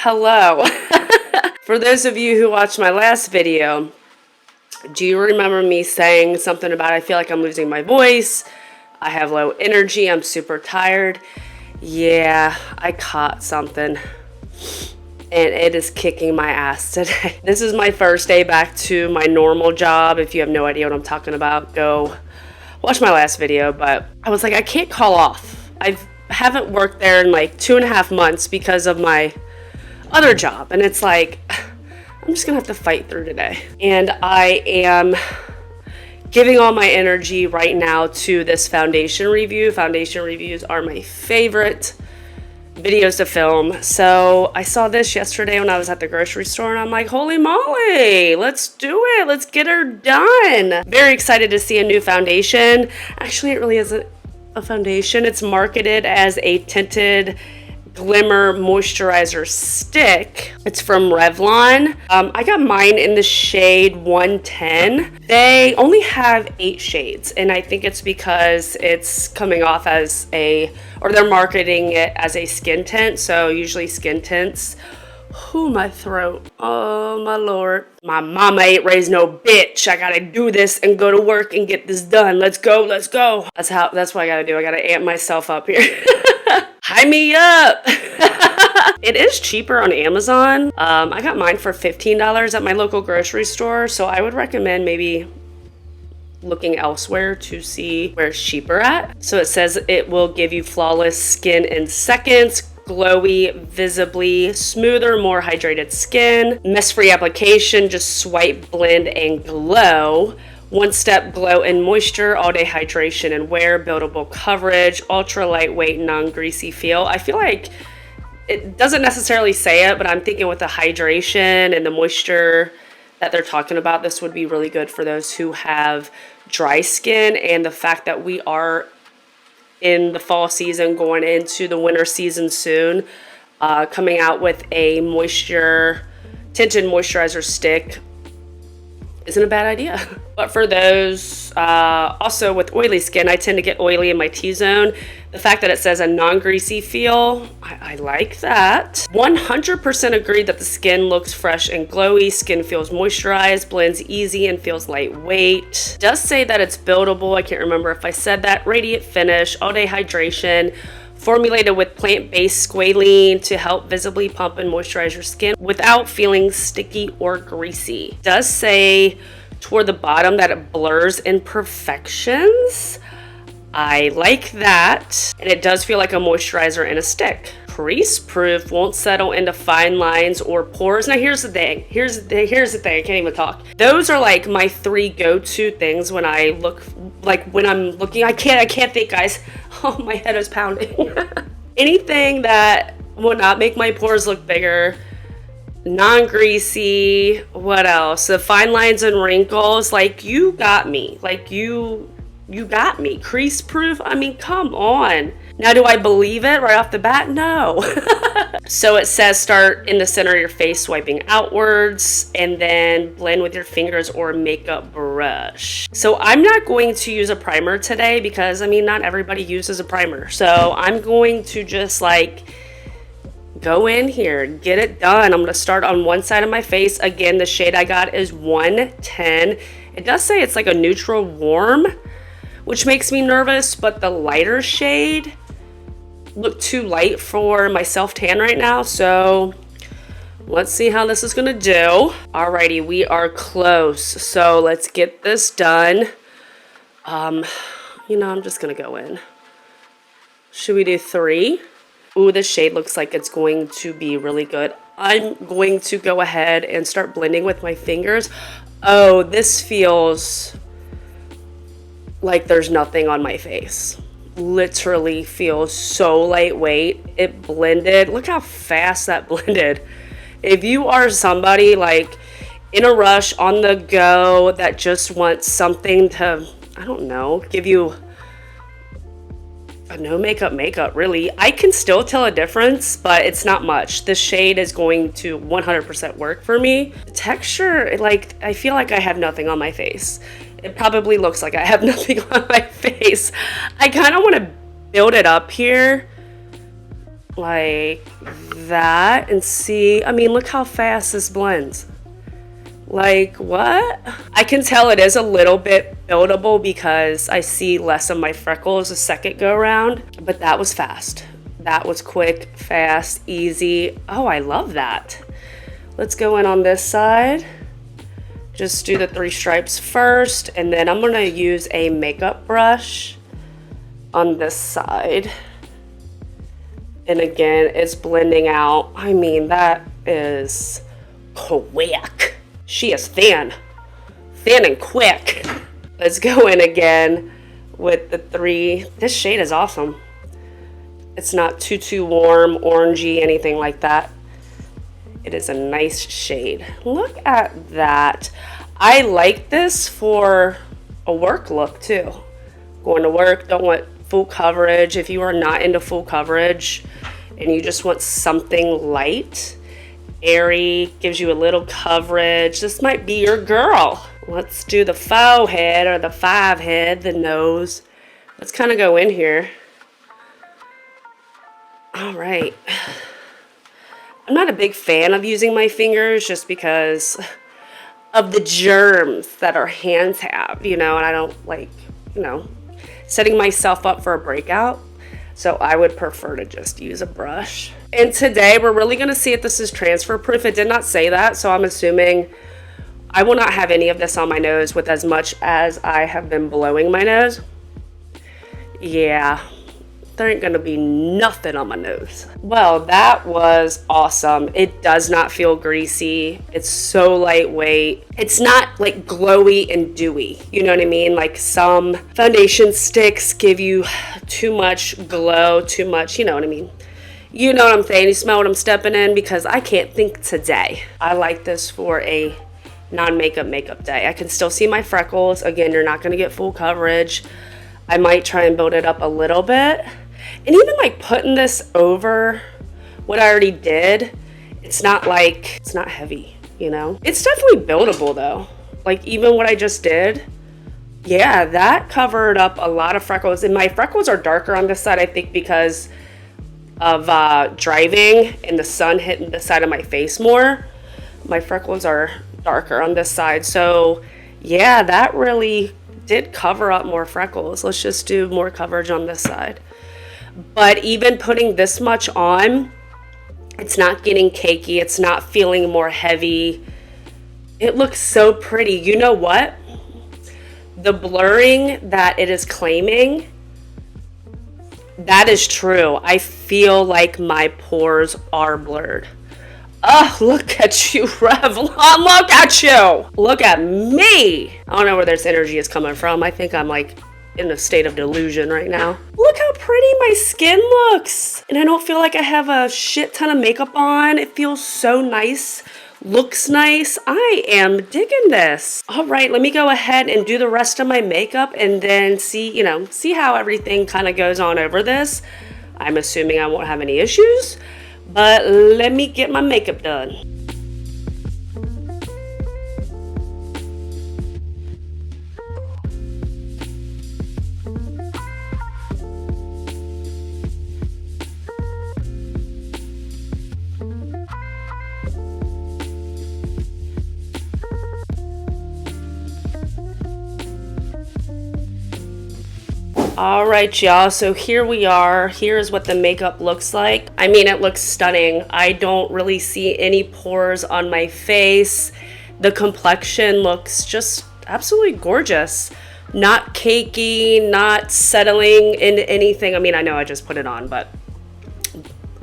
hello. For those of you who watched my last video, do you remember me saying something about I feel like I'm losing my voice, I have low energy, I'm super tired? Yeah, I caught something and it is kicking my ass today. This is my first day back to my normal job. If you have no idea what I'm talking about, go watch my last video. But I was like, I can't call off. I haven't worked there in like 2.5 months because of my other job. And it's like, I'm just gonna have to fight through today. And I am giving all my energy right now to this foundation review. Foundation reviews are my favorite videos to film. So I saw this yesterday when I was at the grocery store and I'm like, holy moly, let's do it. Let's get her done. Very excited to see a new foundation. Actually, it really isn't a foundation. It's marketed as a Tinted Glimmer Moisturizer stick. It's from Revlon. I got mine in the shade 110. They only have 8 shades, and I think it's because it's coming off as or they're marketing it as a skin tint. So usually skin tints, my throat, oh my lord. My mama ain't raised no bitch. I gotta do this and go to work and get this done. Let's go, let's go. That's what I gotta do. I gotta amp myself up here. High me up. It is cheaper on Amazon. I got mine for $15 at my local grocery store, so I would recommend maybe looking elsewhere to see where it's cheaper at. So it says it will give you flawless skin in seconds, glowy, visibly smoother, more hydrated skin, mess-free application, just swipe, blend, and glow. One-step glow and moisture, all-day hydration and wear, buildable coverage, ultra lightweight, non-greasy feel. I feel like it doesn't necessarily say it, but I'm thinking with the hydration and the moisture that they're talking about, this would be really good for those who have dry skin. And the fact that we are in the fall season, going into the winter season soon, coming out with a tinted moisturizer stick isn't a bad idea. But for those also with oily skin, I tend to get oily in my T-zone. The fact that it says a non-greasy feel, I like that. 100% agree that the skin looks fresh and glowy. Skin feels moisturized, blends easy, and feels lightweight. It does say that it's buildable. I can't remember if I said that. Radiant finish, all-day hydration. Formulated with plant-based squalene to help visibly pump and moisturize your skin without feeling sticky or greasy. It does say toward the bottom that it blurs imperfections. I like that. And it does feel like a moisturizer in a stick. Crease proof, won't settle into fine lines or pores. Now here's the thing. Here's the thing. I can't even talk. Those are like my 3 go-to things when I look, like when I'm looking. I can't think, guys. Oh, my head is pounding. Anything that will not make my pores look bigger, non-greasy, what else? The fine lines and wrinkles, like you got me. Like you got me. Crease proof, I mean, come on. Now, do I believe it right off the bat? No. So it says start in the center of your face, swiping outwards, and then blend with your fingers or makeup brush. So I'm not going to use a primer today because, I mean, not everybody uses a primer. So I'm going to just like go in here, get it done. I'm going to start on one side of my face. Again, the shade I got is 110. It does say it's like a neutral warm, which makes me nervous, but the lighter shade looked too light for my self-tan right now. So let's see how this is gonna do. Alrighty, we are close. So let's get this done. I'm just gonna go in. Should we do 3? Ooh, this shade looks like it's going to be really good. I'm going to go ahead and start blending with my fingers. Oh, this feels like there's nothing on my face. Literally feels so lightweight. It blended. Look how fast that blended. If you are somebody like in a rush, on the go, that just wants something to, I don't know, give you a no makeup really, I can still tell a difference, but it's not much. This shade is going to 100% work for me. The texture, like, I feel like I have nothing on my face. It probably looks like I have nothing on my face. I kind of want to build it up here like that, and see, I mean, look how fast this blends. Like, what? I can tell it is a little bit buildable because I see less of my freckles the second go around, but that was fast. That was quick, fast, easy. Oh, I love that. Let's go in on this side. Just do the 3 stripes first, and then I'm gonna use a makeup brush on this side. And again, it's blending out. I mean, that is quick. She is thin and quick. Let's go in again with the 3. This shade is awesome. It's not too warm, orangey, anything like that. It is a nice shade. Look at that. I like this for a work look too. Going to work, don't want full coverage. If you are not into full coverage and you just want something light, airy, gives you a little coverage, this might be your girl. Let's do the faux head or the 5 head, the nose. Let's kind of go in here. All right. I'm not a big fan of using my fingers just because of the germs that our hands have, you know, and I don't like, you know, setting myself up for a breakout. So I would prefer to just use a brush. And today we're really going to see if this is transfer proof. It did not say that, so I'm assuming I will not have any of this on my nose with as much as I have been blowing my nose. Yeah, there ain't going to be nothing on my nose. Well, that was awesome. It does not feel greasy. It's so lightweight. It's not like glowy and dewy. You know what I mean? Like some foundation sticks give you too much glow, too much, you know what I mean? You know what I'm saying? You smell what I'm stepping in, because I can't think today. I like this for a non-makeup day. I can still see my freckles. Again, you're not going to get full coverage. I might try and build it up a little bit. And even like putting this over what I already did, it's not like, it's not heavy, you know? It's definitely buildable though. Like even what I just did, yeah, that covered up a lot of freckles. And my freckles are darker on this side, I think, because of driving and the sun hitting the side of my face more. My freckles are darker on this side. So yeah, that really did cover up more freckles. Let's just do more coverage on this side. But even putting this much on, it's not getting cakey. It's not feeling more heavy. It looks so pretty. You know what? The blurring that it is claiming, that is true. I feel like my pores are blurred. Oh, look at you, Revlon. Look at you. Look at me. I don't know where this energy is coming from. I think I'm like in a state of delusion right now. Look how pretty my skin looks. And I don't feel like I have a shit ton of makeup on. It feels so nice. Looks nice. I am digging this. All right, let me go ahead and do the rest of my makeup and then see, you know, see how everything kind of goes on over this. I'm assuming I won't have any issues, but let me get my makeup done. All right, y'all, so here we are. Here's what the makeup looks like. I mean, it looks stunning. I don't really see any pores on my face. The complexion looks just absolutely gorgeous. Not cakey, not settling into anything. I mean, I know I just put it on, but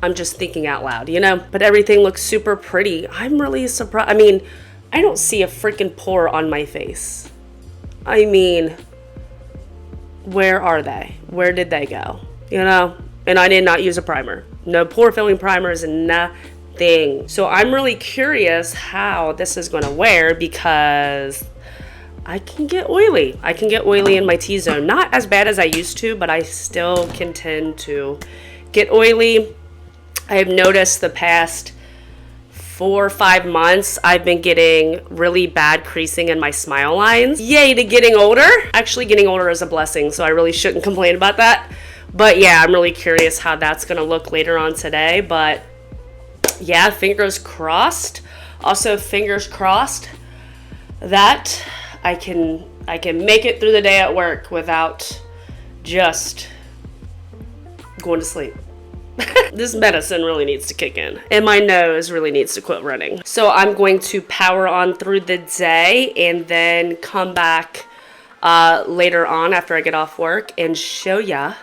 I'm just thinking out loud, you know? But everything looks super pretty. I'm really surprised. I mean, I don't see a freaking pore on my face. I mean, where are they? Where did they go? You know? And I did not use a primer. No pore filling primers, nothing. So I'm really curious how this is going to wear, because I can get oily. I can get oily in my T-zone. Not as bad as I used to, but I still can tend to get oily. I have noticed the past 4 or 5 months, I've been getting really bad creasing in my smile lines. Yay to getting older. Actually, getting older is a blessing, so I really shouldn't complain about that. But yeah, I'm really curious how that's going to look later on today. But yeah, fingers crossed. Also, fingers crossed that I can make it through the day at work without just going to sleep. This medicine really needs to kick in, and my nose really needs to quit running. So I'm going to power on through the day and then come back later on after I get off work and show ya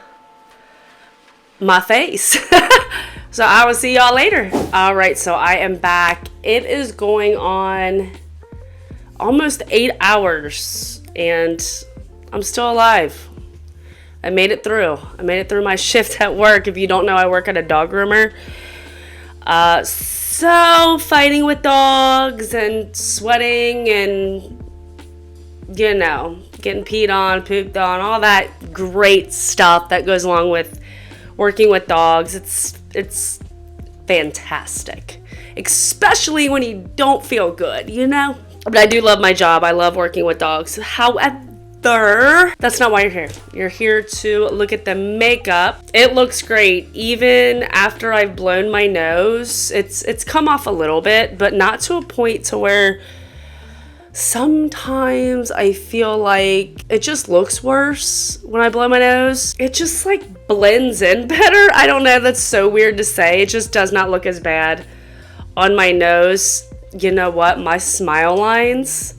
my face. So I will see y'all later. All right, so I am back. It is going on almost 8 hours and I'm still alive. I made it through. I made it through my shift at work. If you don't know, I work at a dog groomer. So fighting with dogs and sweating and, you know, getting peed on, pooped on, all that great stuff that goes along with working with dogs. It's fantastic, especially when you don't feel good, you know? But I do love my job. I love working with dogs. However, that's not why you're here. You're here to look at the makeup. It looks great. Even after I've blown my nose, it's come off a little bit, but not to a point to where sometimes I feel like it just looks worse when I blow my nose. It just like blends in better. I don't know. That's so weird to say. It just does not look as bad on my nose. You know what? My smile lines,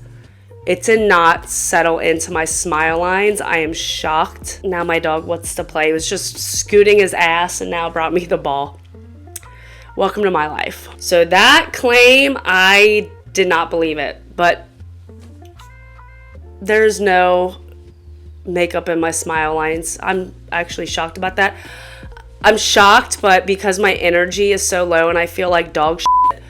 it did not settle into my smile lines. I am shocked. Now my dog wants to play. He was just scooting his ass and now brought me the ball. Welcome to my life. So that claim, I did not believe it, but there's no makeup in my smile lines. I'm actually shocked about that. I'm shocked, but because my energy is so low and I feel like dog shit,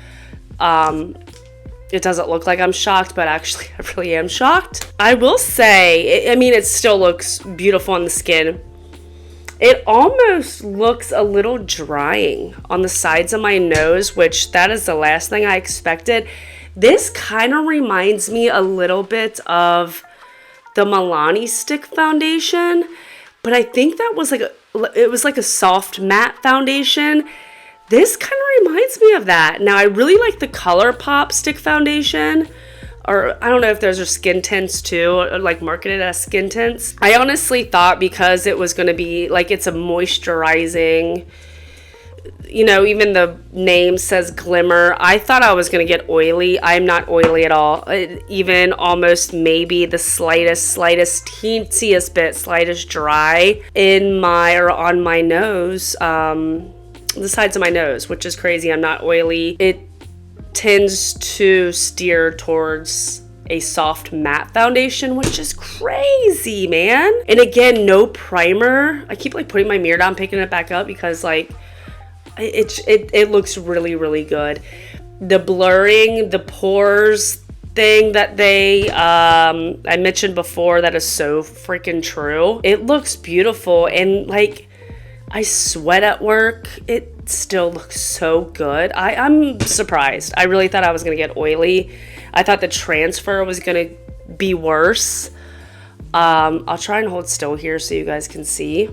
it doesn't look like I'm shocked, but actually I really am shocked. I will say, I mean, it still looks beautiful on the skin. It almost looks a little drying on the sides of my nose, which that is the last thing I expected. This kind of reminds me a little bit of the Milani Stick foundation, but I think that was it was like a soft matte foundation. This kind of reminds me of that. Now, I really like the ColourPop Stick foundation, or I don't know if those are skin tints too, or like marketed as skin tints. I honestly thought because it was going to be like, it's a moisturizing, you know, even the name says glimmer. I thought I was going to get oily. I'm not oily at all. Even almost maybe the slightest teentiest bit, slightest dry in my, or on my nose, the sides of my nose, which is crazy. I'm not oily. It tends to steer towards a soft matte foundation, which is crazy, man. And again, no primer. I keep like putting my mirror down, picking it back up because like it looks really, really good. The blurring, the pores thing that they I mentioned before, that is so freaking true. It looks beautiful, and like I sweat at work. It still looks so good. I'm surprised. I really thought I was gonna get oily. I thought the transfer was gonna be worse. I'll try and hold still here so you guys can see.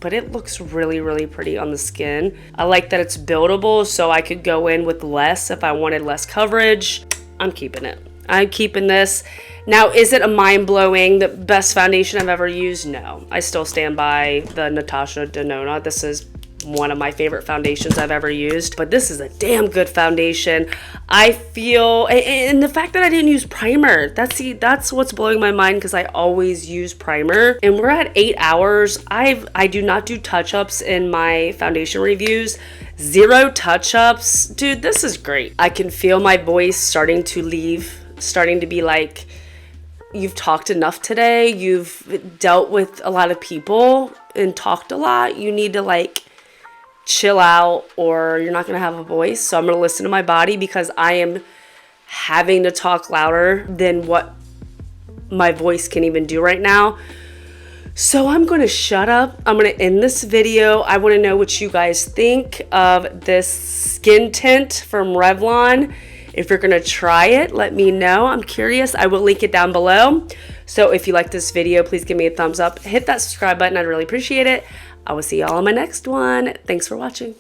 But it looks really, really pretty on the skin. I like that it's buildable, so I could go in with less if I wanted less coverage. I'm keeping it. I'm keeping this. Now, is it a mind-blowing, the best foundation I've ever used? No. I still stand by the Natasha Denona. This is one of my favorite foundations I've ever used, but this is a damn good foundation. I feel, and the fact that I didn't use primer, that's what's blowing my mind, because I always use primer. And we're at 8 hours. I do not do touch-ups in my foundation reviews. 0 touch-ups. Dude, this is great. I can feel my voice starting to leave, starting to be like, you've talked enough today. You've dealt with a lot of people and talked a lot. You need to like chill out, or you're not going to have a voice. So I'm going to listen to my body, because I am having to talk louder than what my voice can even do right now. So I'm going to shut up. I'm going to end this video. I want to know what you guys think of this skin tint from Revlon. If you're going to try it, let me know. I'm curious. I will link it down below. So if you like this video, please give me a thumbs up. Hit that subscribe button. I'd really appreciate it. I will see y'all on my next one. Thanks for watching.